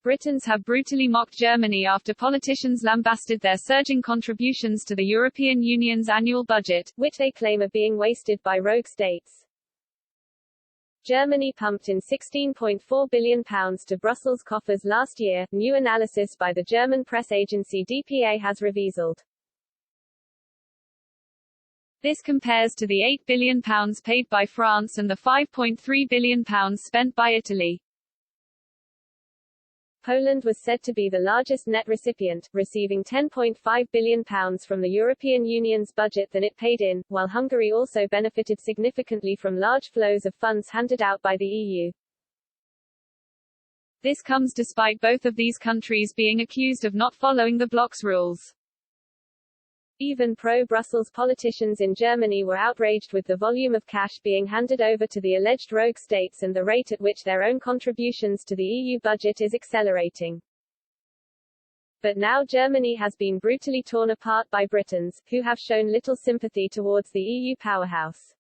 Britons have brutally mocked Germany after politicians lambasted their surging contributions to the European Union's annual budget, which they claim are being wasted by rogue states. Germany pumped in £16.4 billion to Brussels' coffers last year, new analysis by the German press agency DPA has revealed. This compares to the £8 billion paid by France and the £5.3 billion spent by Italy. Poland was said to be the largest net recipient, receiving £10.5 billion from the European Union's budget than it paid in, while Hungary also benefited significantly from large flows of funds handed out by the EU. This comes despite both of these countries being accused of not following the bloc's rules. Even pro-Brussels politicians in Germany were outraged with the volume of cash being handed over to the alleged rogue states and the rate at which their own contributions to the EU budget is accelerating. But now Germany has been brutally torn apart by Britons, who have shown little sympathy towards the EU powerhouse.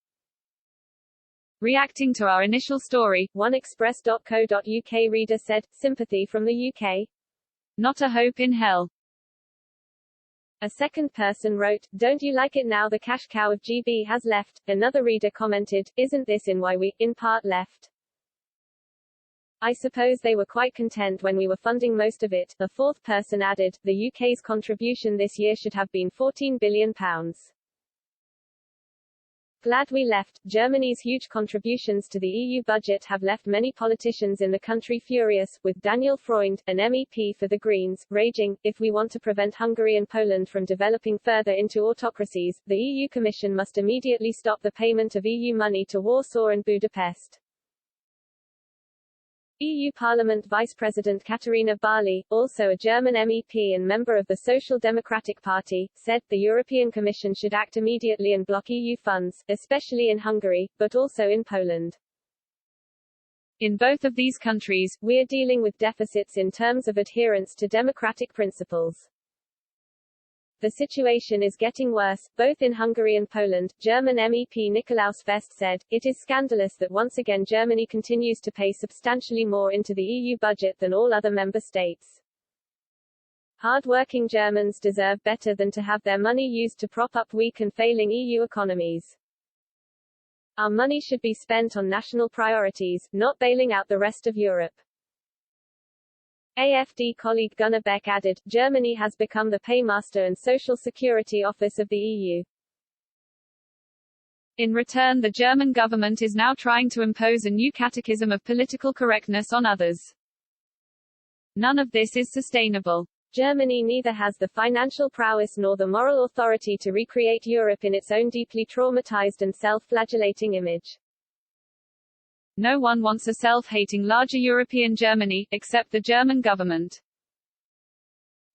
Reacting to our initial story, oneexpress.co.uk reader said, "Sympathy from the UK? Not a hope in hell." A second person wrote, "Don't you like it now the cash cow of GB has left?" Another reader commented, "Isn't this in why we, in part, left? I suppose they were quite content when we were funding most of it." A fourth person added, "The UK's contribution this year should have been £14 billion. Glad we left." Germany's huge contributions to the EU budget have left many politicians in the country furious, with Daniel Freund, an MEP for the Greens, raging, "If we want to prevent Hungary and Poland from developing further into autocracies, the EU Commission must immediately stop the payment of EU money to Warsaw and Budapest." EU Parliament Vice President Katharina Barley, also a German MEP and member of the Social Democratic Party, said, "The European Commission should act immediately and block EU funds, especially in Hungary, but also in Poland. In both of these countries, we are dealing with deficits in terms of adherence to democratic principles. The situation is getting worse, both in Hungary and Poland." German MEP Nikolaus Fest said, "It is scandalous that once again Germany continues to pay substantially more into the EU budget than all other member states. Hard-working Germans deserve better than to have their money used to prop up weak and failing EU economies. Our money should be spent on national priorities, not bailing out the rest of Europe." AfD colleague Gunnar Beck added, "Germany has become the paymaster and social security office of the EU. In return, the German government is now trying to impose a new catechism of political correctness on others. None of this is sustainable. Germany neither has the financial prowess nor the moral authority to recreate Europe in its own deeply traumatized and self-flagellating image. No one wants a self-hating larger European Germany, except the German government.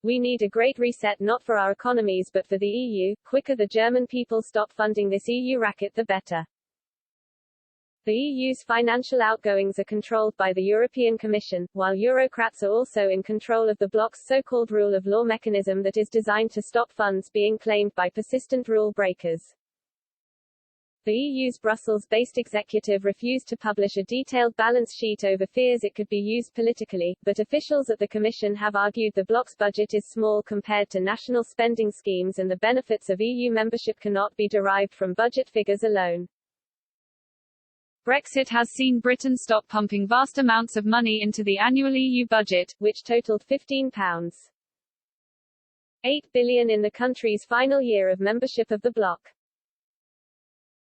We need a great reset not for our economies but for the EU. Quicker the German people stop funding this EU racket the better. The EU's financial outgoings are controlled by the European Commission, while Eurocrats are also in control of the bloc's so-called rule of law mechanism that is designed to stop funds being claimed by persistent rule breakers. The EU's Brussels-based executive refused to publish a detailed balance sheet over fears it could be used politically, but officials at the Commission have argued the bloc's budget is small compared to national spending schemes and the benefits of EU membership cannot be derived from budget figures alone. Brexit has seen Britain stop pumping vast amounts of money into the annual EU budget, which totaled £15.8 billion in the country's final year of membership of the bloc.